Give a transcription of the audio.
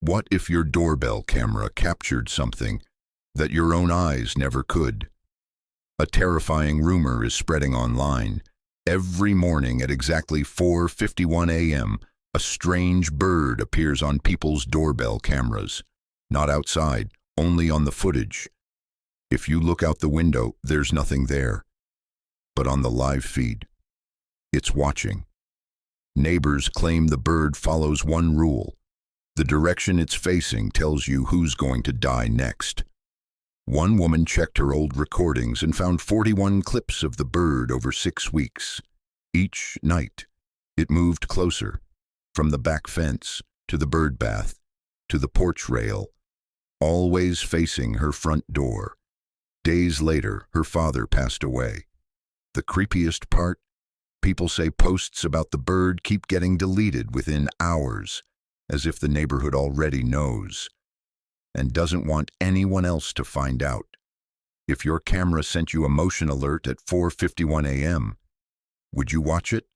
What if your doorbell camera captured something that your own eyes never could? A terrifying rumor is spreading online. Every morning at exactly 4:51 a.m., a strange bird appears on people's doorbell cameras. Not outside, only on the footage. If you look out the window, there's nothing there. But on the live feed, it's watching. Neighbors claim the bird follows one rule. The direction it's facing tells you who's going to die next. One woman checked her old recordings and found 41 clips of the bird over 6 weeks. Each night, it moved closer, from the back fence to the bird bath to the porch rail, always facing her front door. Days later, her father passed away. The creepiest part? People say posts about the bird keep getting deleted within hours, as if the neighborhood already knows and doesn't want anyone else to find out. If your camera sent you a motion alert at 4:51 a.m., would you watch it?